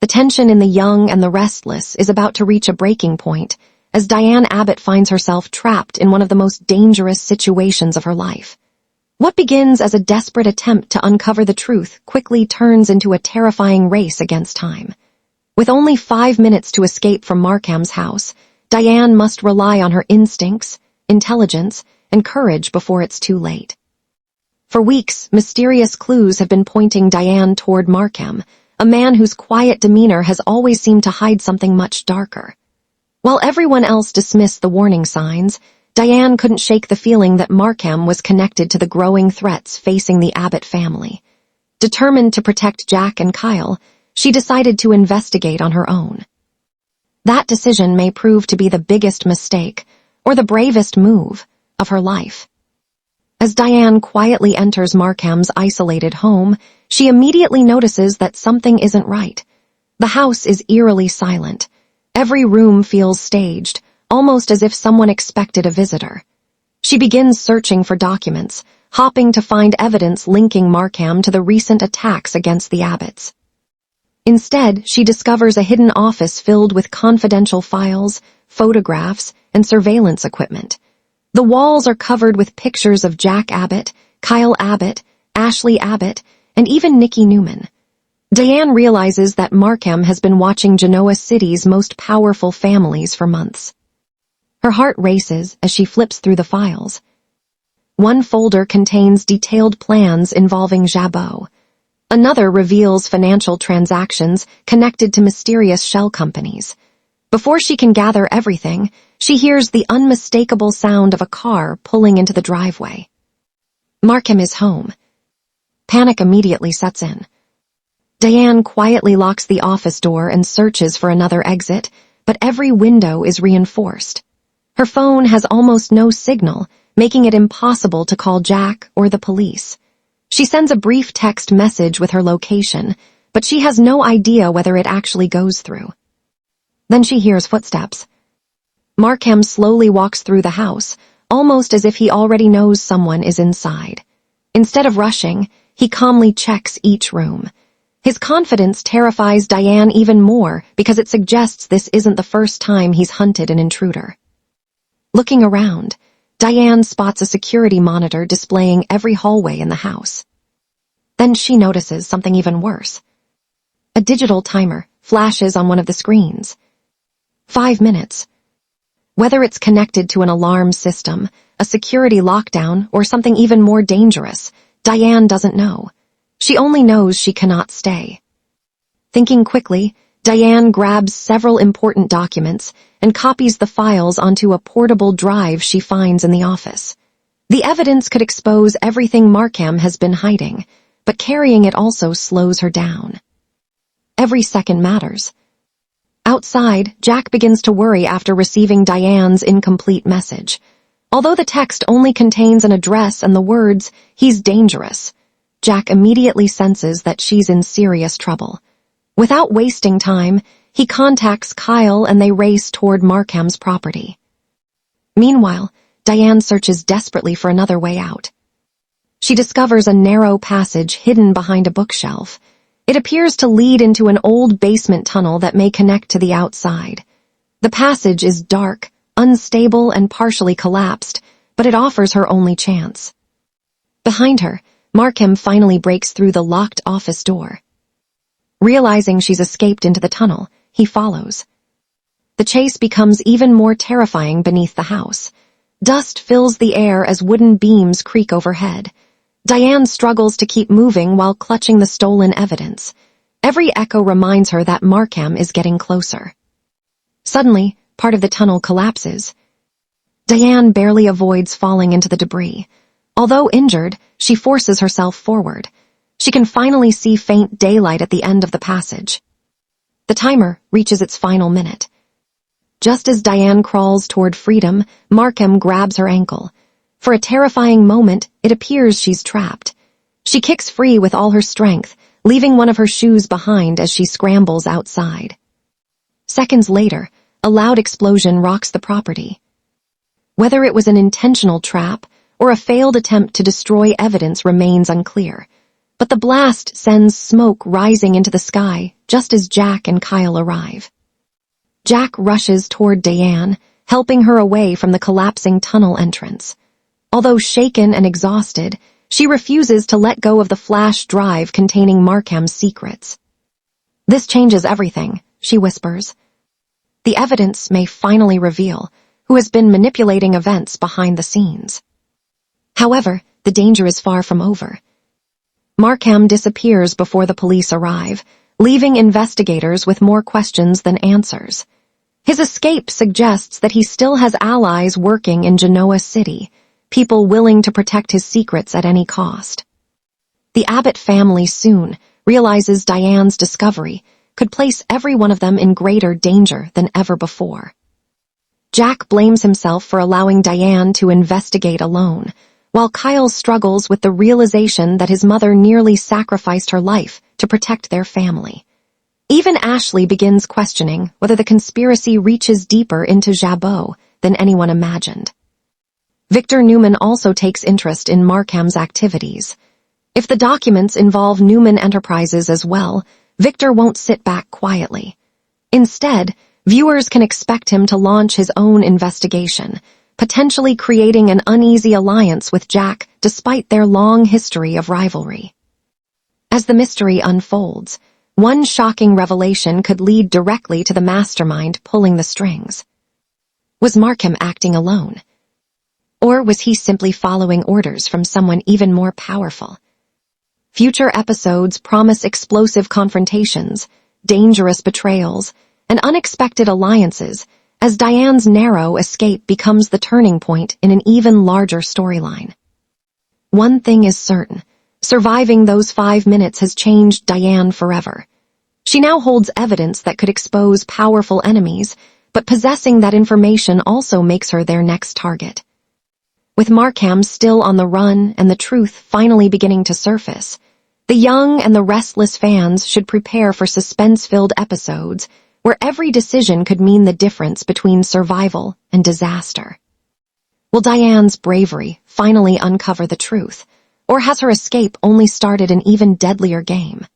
The tension in The Young and the Restless is about to reach a breaking point as Diane Abbott finds herself trapped in one of the most dangerous situations of her life. What begins as a desperate attempt to uncover the truth quickly turns into a terrifying race against time. With only 5 minutes to escape from Markham's house, Diane must rely on her instincts, intelligence, and courage before it's too late. For weeks, mysterious clues have been pointing Diane toward Markham, a man whose quiet demeanor has always seemed to hide something much darker. While everyone else dismissed the warning signs, Diane couldn't shake the feeling that Markham was connected to the growing threats facing the Abbott family. Determined to protect Jack and Kyle, she decided to investigate on her own. That decision may prove to be the biggest mistake, or the bravest move, of her life. As Diane quietly enters Markham's isolated home, she immediately notices that something isn't right. The house is eerily silent. Every room feels staged, almost as if someone expected a visitor. She begins searching for documents, hoping to find evidence linking Markham to the recent attacks against the Abbotts. Instead, she discovers a hidden office filled with confidential files, photographs, and surveillance equipment. The walls are covered with pictures of Jack Abbott, Kyle Abbott, Ashley Abbott, and even Nikki Newman. Diane realizes that Markham has been watching Genoa City's most powerful families for months. Her heart races as she flips through the files. One folder contains detailed plans involving Jabot. Another reveals financial transactions connected to mysterious shell companies. Before she can gather everything, she hears the unmistakable sound of a car pulling into the driveway. Markham is home. Panic immediately sets in. Diane quietly locks the office door and searches for another exit, but every window is reinforced. Her phone has almost no signal, making it impossible to call Jack or the police. She sends a brief text message with her location, but she has no idea whether it actually goes through. Then she hears footsteps. Markham slowly walks through the house, almost as if he already knows someone is inside. Instead of rushing, he calmly checks each room. His confidence terrifies Diane even more because it suggests this isn't the first time he's hunted an intruder. Looking around, Diane spots a security monitor displaying every hallway in the house. Then she notices something even worse. A digital timer flashes on one of the screens. 5 minutes. Whether it's connected to an alarm system, a security lockdown, or something even more dangerous, Diane doesn't know. She only knows she cannot stay. Thinking quickly, Diane grabs several important documents and copies the files onto a portable drive she finds in the office. The evidence could expose everything Markham has been hiding, but carrying it also slows her down. Every second matters. Outside, Jack begins to worry after receiving Diane's incomplete message. Although the text only contains an address and the words, "He's dangerous," Jack immediately senses that she's in serious trouble. Without wasting time, he contacts Kyle and they race toward Markham's property. Meanwhile, Diane searches desperately for another way out. She discovers a narrow passage hidden behind a bookshelf. It appears to lead into an old basement tunnel that may connect to the outside. The passage is dark, unstable, and partially collapsed, but it offers her only chance. Behind her, Markham finally breaks through the locked office door. Realizing she's escaped into the tunnel, he follows. The chase becomes even more terrifying beneath the house. Dust fills the air as wooden beams creak overhead. Diane struggles to keep moving while clutching the stolen evidence. Every echo reminds her that Markham is getting closer. Suddenly, part of the tunnel collapses. Diane barely avoids falling into the debris. Although injured, she forces herself forward. She can finally see faint daylight at the end of the passage. The timer reaches its final minute. Just as Diane crawls toward freedom, Markham grabs her ankle. For a terrifying moment, it appears she's trapped. She kicks free with all her strength, leaving one of her shoes behind as she scrambles outside. Seconds later, a loud explosion rocks the property. Whether it was an intentional trap or a failed attempt to destroy evidence remains unclear, but the blast sends smoke rising into the sky just as Jack and Kyle arrive. Jack rushes toward Diane, helping her away from the collapsing tunnel entrance. Although shaken and exhausted, she refuses to let go of the flash drive containing Markham's secrets. "This changes everything," she whispers. "The evidence may finally reveal who has been manipulating events behind the scenes." However, the danger is far from over. Markham disappears before the police arrive, leaving investigators with more questions than answers. His escape suggests that he still has allies working in Genoa City, people willing to protect his secrets at any cost. The Abbott family soon realizes Diane's discovery could place every one of them in greater danger than ever before. Jack blames himself for allowing Diane to investigate alone, while Kyle struggles with the realization that his mother nearly sacrificed her life to protect their family. Even Ashley begins questioning whether the conspiracy reaches deeper into Jabot than anyone imagined. Victor Newman also takes interest in Markham's activities. If the documents involve Newman Enterprises as well, Victor won't sit back quietly. Instead, viewers can expect him to launch his own investigation, potentially creating an uneasy alliance with Jack despite their long history of rivalry. As the mystery unfolds, one shocking revelation could lead directly to the mastermind pulling the strings. Was Markham acting alone? Or was he simply following orders from someone even more powerful? Future episodes promise explosive confrontations, dangerous betrayals, and unexpected alliances as Diane's narrow escape becomes the turning point in an even larger storyline. One thing is certain, surviving those 5 minutes has changed Diane forever. She now holds evidence that could expose powerful enemies, but possessing that information also makes her their next target. With Markham still on the run and the truth finally beginning to surface, the young and the restless fans should prepare for suspense-filled episodes where every decision could mean the difference between survival and disaster. Will Diane's bravery finally uncover the truth, or has her escape only started an even deadlier game?